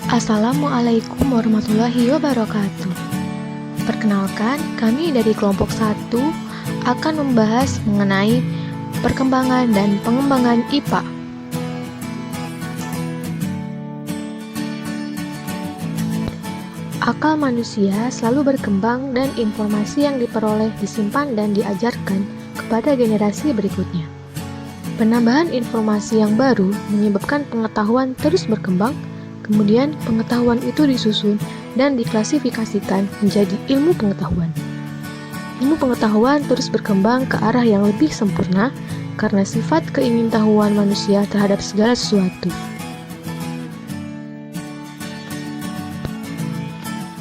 Assalamualaikum warahmatullahi wabarakatuh. Perkenalkan, kami dari kelompok 1 akan membahas mengenai perkembangan dan pengembangan IPA. Akal manusia selalu berkembang dan informasi yang diperoleh disimpan dan diajarkan kepada generasi berikutnya. Penambahan informasi yang baru menyebabkan pengetahuan terus berkembang. Kemudian pengetahuan itu disusun dan diklasifikasikan menjadi ilmu pengetahuan. Ilmu pengetahuan terus berkembang ke arah yang lebih sempurna karena sifat keingintahuan manusia terhadap segala sesuatu.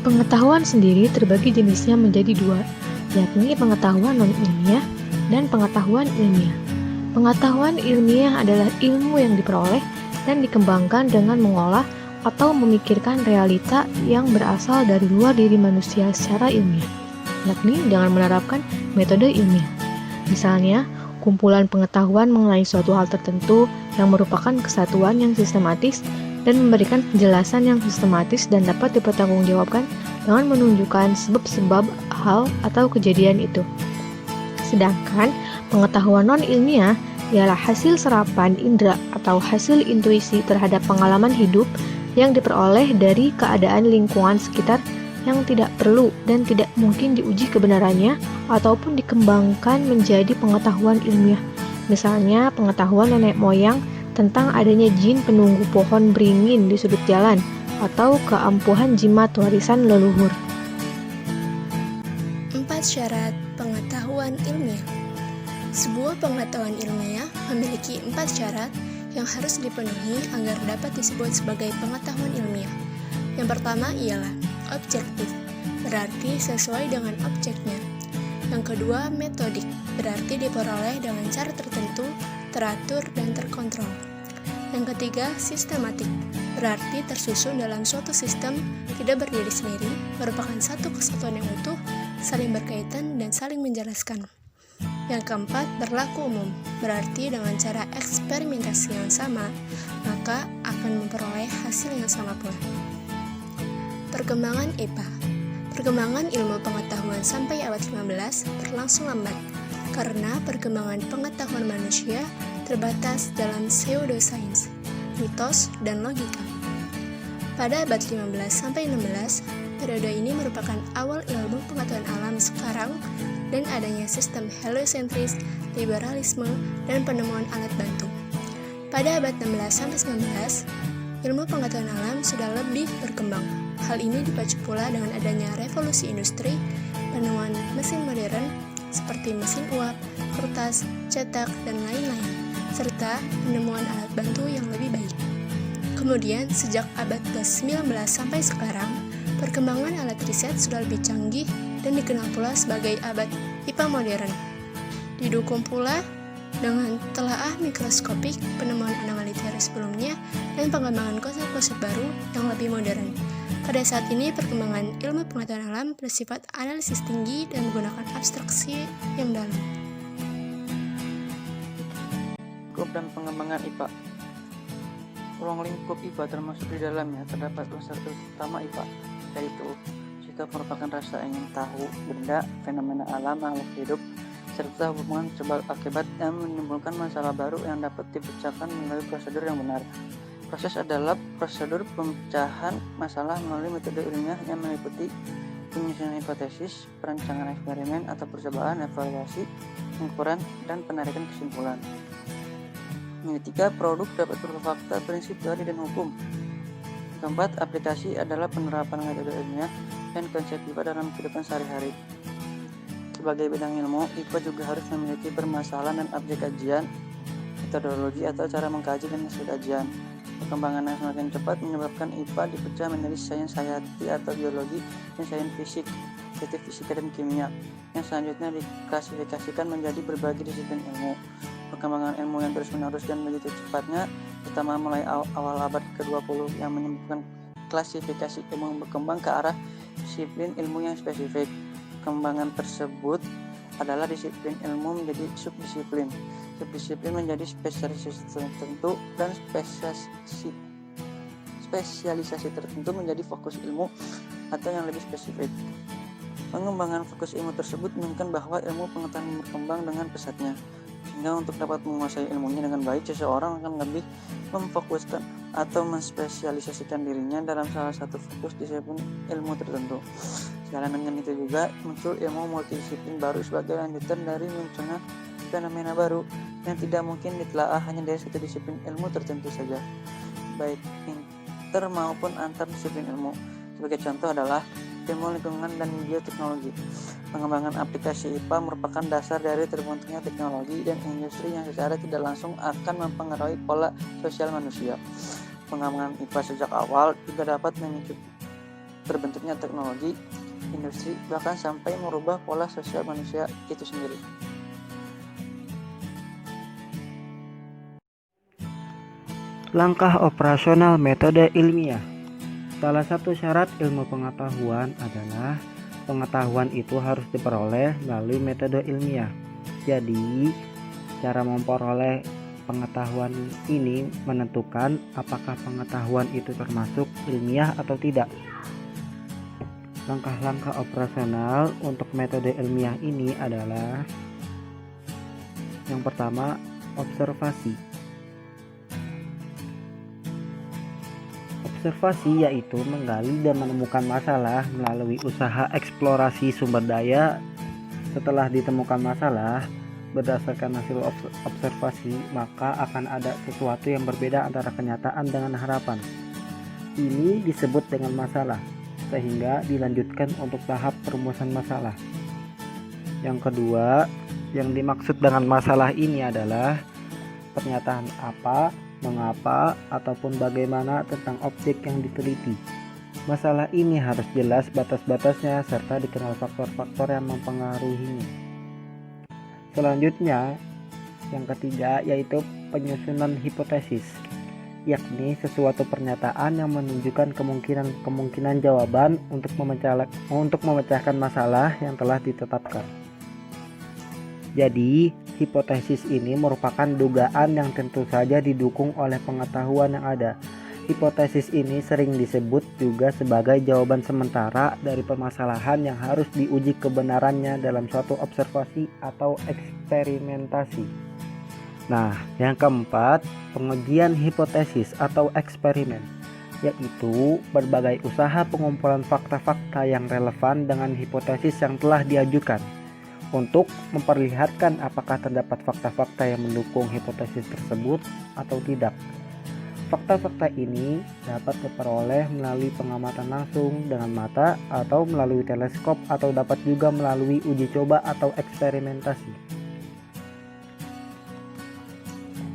Pengetahuan sendiri terbagi jenisnya menjadi dua, yakni pengetahuan non-ilmiah dan pengetahuan ilmiah. Pengetahuan ilmiah adalah ilmu yang diperoleh dan dikembangkan dengan mengolah atau memikirkan realita yang berasal dari luar diri manusia secara ilmiah, yakni dengan menerapkan metode ilmiah. Misalnya, kumpulan pengetahuan mengenai suatu hal tertentu yang merupakan kesatuan yang sistematis dan memberikan penjelasan yang sistematis dan dapat dipertanggungjawabkan dengan menunjukkan sebab-sebab hal atau kejadian itu. Sedangkan pengetahuan non-ilmiah ialah hasil serapan indera atau hasil intuisi terhadap pengalaman hidup yang diperoleh dari keadaan lingkungan sekitar yang tidak perlu dan tidak mungkin diuji kebenarannya ataupun dikembangkan menjadi pengetahuan ilmiah. Misalnya pengetahuan nenek moyang tentang adanya jin penunggu pohon beringin di sudut jalan atau keampuhan jimat warisan leluhur. 4 syarat pengetahuan ilmiah. Sebuah pengetahuan ilmiah memiliki 4 syarat yang harus dipenuhi agar dapat disebut sebagai pengetahuan ilmiah. Yang pertama ialah objektif, berarti sesuai dengan objeknya. Yang kedua, metodik, berarti diperoleh dengan cara tertentu, teratur, dan terkontrol. Yang ketiga, sistematik, berarti tersusun dalam suatu sistem, tidak berdiri sendiri, merupakan satu kesatuan yang utuh, saling berkaitan, dan saling menjelaskan. Yang keempat, berlaku umum, berarti dengan cara eksperimentasi yang sama, maka akan memperoleh hasil yang sama pula. Perkembangan IPA. Perkembangan ilmu pengetahuan sampai abad 15 berlangsung lambat, karena perkembangan pengetahuan manusia terbatas dalam pseudosains, mitos, dan logika. Pada abad 15 sampai 16, periode ini merupakan awal ilmu pengetahuan alam sekarang dan adanya sistem heliosentris, liberalisme, dan penemuan alat bantu. Pada abad 16-19, ilmu pengetahuan alam sudah lebih berkembang. Hal ini dipacu pula dengan adanya revolusi industri, penemuan mesin modern seperti mesin uap, kertas, cetak, dan lain-lain, serta penemuan alat bantu yang lebih baik. Kemudian, sejak abad ke-19 sampai sekarang, perkembangan alat riset sudah lebih canggih dan dikenal pula sebagai abad IPA modern. Didukung pula dengan telaah mikroskopik, penemuan anomali teori sebelumnya, dan pengembangan konsep-konsep baru yang lebih modern. Pada saat ini, perkembangan ilmu pengetahuan alam bersifat analisis tinggi dan menggunakan abstraksi yang dalam. Lingkup dan pengembangan IPA. Ruang lingkup IPA termasuk di dalamnya terdapat unsur utama IPA, yaitu sikap merupakan rasa ingin tahu benda, fenomena alam, makhluk hidup, serta hubungan sebab akibat yang menimbulkan masalah baru yang dapat dipecahkan melalui prosedur yang benar. Proses adalah prosedur pemecahan masalah melalui metode ilmiah yang meliputi penyusunan hipotesis, perancangan eksperimen atau percobaan, evaluasi, pengukuran, dan penarikan kesimpulan. Yang ketiga, produk dapat berupa fakta, prinsip, teori, dan hukum. Yang keempat, aplikasi adalah penerapan metode ilmiah dan konsep IPA dalam kehidupan sehari-hari. Sebagai bidang ilmu, IPA juga harus memiliki permasalahan dan objek kajian, metodologi atau cara mengkaji dan hasil kajian. Perkembangan yang semakin cepat menyebabkan IPA dipecah menjadi sains hayati atau biologi dan sains fisik, yaitu fisika dan kimia, yang selanjutnya diklasifikasikan menjadi berbagai disiplin ilmu. Perkembangan ilmu yang terus-menerus dan begitu cepatnya, terutama mulai awal abad ke-20 yang menyebabkan klasifikasi ilmu berkembang ke arah disiplin ilmu yang spesifik. Perkembangan tersebut adalah disiplin ilmu menjadi subdisiplin, subdisiplin menjadi spesialisasi tertentu, dan spesialisasi tertentu menjadi fokus ilmu atau yang lebih spesifik. Pengembangan fokus ilmu tersebut menunjukkan bahwa ilmu pengetahuan berkembang dengan pesatnya, sehingga untuk dapat menguasai ilmunya dengan baik, seseorang akan lebih memfokuskan atau menspesialisasikan dirinya dalam salah satu fokus disiplin ilmu tertentu. Sejalan dengan itu juga muncul ilmu multidisiplin baru sebagai lanjutan dari munculnya fenomena baru yang tidak mungkin ditelaah hanya dari satu disiplin ilmu tertentu saja, baik inter maupun antar disiplin ilmu. Sebagai contoh adalah ilmu lingkungan dan bioteknologi. Pengembangan aplikasi IPA merupakan dasar dari terbentuknya teknologi dan industri yang secara tidak langsung akan mempengaruhi pola sosial manusia. Pengembangan IPA sejak awal juga dapat memicu terbentuknya teknologi, industri, bahkan sampai merubah pola sosial manusia itu sendiri. Langkah operasional metode ilmiah. Salah satu syarat ilmu pengetahuan adalah pengetahuan itu harus diperoleh melalui metode ilmiah. Jadi, cara memperoleh pengetahuan ini menentukan apakah pengetahuan itu termasuk ilmiah atau tidak. Langkah-langkah operasional untuk metode ilmiah ini adalah: yang pertama, observasi. Observasi yaitu menggali dan menemukan masalah melalui usaha eksplorasi sumber daya. Setelah ditemukan masalah, berdasarkan hasil observasi, maka akan ada sesuatu yang berbeda antara kenyataan dengan harapan. Ini disebut dengan masalah, sehingga dilanjutkan untuk tahap perumusan masalah. Yang kedua, yang dimaksud dengan masalah ini adalah pernyataan apa, mengapa, ataupun bagaimana tentang objek yang diteliti. Masalah ini harus jelas batas-batasnya serta dikenal faktor-faktor yang mempengaruhinya. Selanjutnya, yang ketiga yaitu penyusunan hipotesis, yakni sesuatu pernyataan yang menunjukkan kemungkinan jawaban untuk memecahkan masalah yang telah ditetapkan. Jadi, hipotesis ini merupakan dugaan yang tentu saja didukung oleh pengetahuan yang ada. Hipotesis ini sering disebut juga sebagai jawaban sementara dari permasalahan yang harus diuji kebenarannya dalam suatu observasi atau eksperimentasi. Nah, yang keempat, pengujian hipotesis atau eksperimen, yaitu berbagai usaha pengumpulan fakta-fakta yang relevan dengan hipotesis yang telah diajukan, untuk memperlihatkan apakah terdapat fakta-fakta yang mendukung hipotesis tersebut atau tidak. Fakta-fakta ini dapat diperoleh melalui pengamatan langsung dengan mata atau melalui teleskop, atau dapat juga melalui uji coba atau eksperimentasi.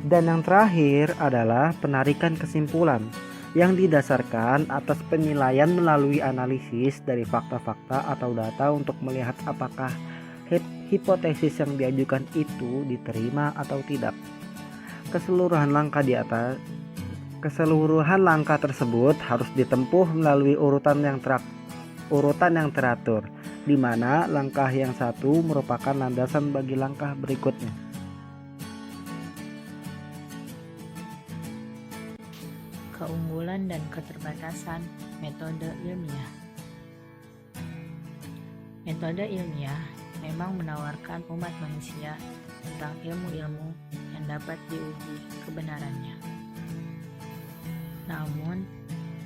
Dan yang terakhir adalah penarikan kesimpulan yang didasarkan atas penilaian melalui analisis dari fakta-fakta atau data untuk melihat apakah hipotesis yang diajukan itu diterima atau tidak. Keseluruhan langkah tersebut harus ditempuh melalui urutan yang teratur, di mana langkah yang satu merupakan landasan bagi langkah berikutnya. Keunggulan dan keterbatasan metode ilmiah. Metode ilmiah memang menawarkan umat manusia tentang ilmu-ilmu yang dapat diuji kebenarannya. Namun,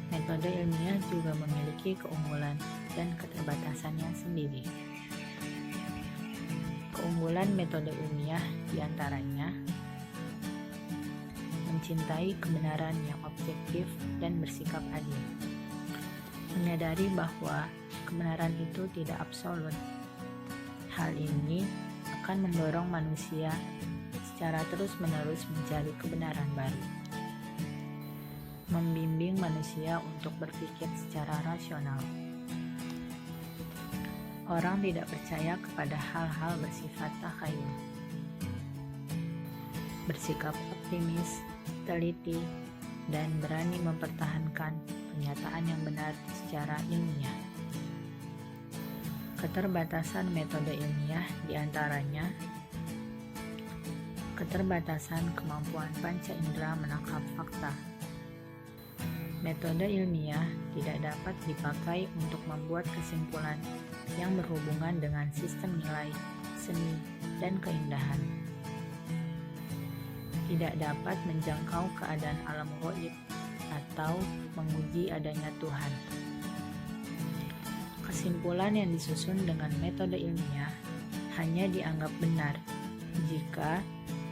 metode ilmiah juga memiliki keunggulan dan keterbatasannya sendiri. Keunggulan metode ilmiah diantaranya mencintai kebenaran yang objektif dan bersikap adil, menyadari bahwa kebenaran itu tidak absolut. Hal ini akan mendorong manusia secara terus-menerus mencari kebenaran baru, membimbing manusia untuk berpikir secara rasional. Orang tidak percaya kepada hal-hal bersifat takhayul, bersikap optimis, teliti, dan berani mempertahankan pernyataan yang benar secara ilmiah. Keterbatasan metode ilmiah diantaranya keterbatasan kemampuan panca indera menangkap fakta, Metode ilmiah tidak dapat dipakai untuk membuat kesimpulan yang berhubungan dengan sistem nilai, seni, dan keindahan. Tidak dapat menjangkau keadaan alam gaib atau menguji adanya Tuhan. Kesimpulan yang disusun dengan metode ilmiah hanya dianggap benar jika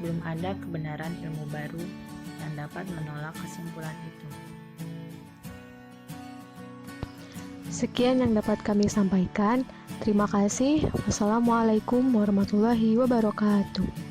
belum ada kebenaran ilmu baru yang dapat menolak kesimpulan itu. Sekian yang dapat kami sampaikan. Terima kasih. Wassalamualaikum warahmatullahi wabarakatuh.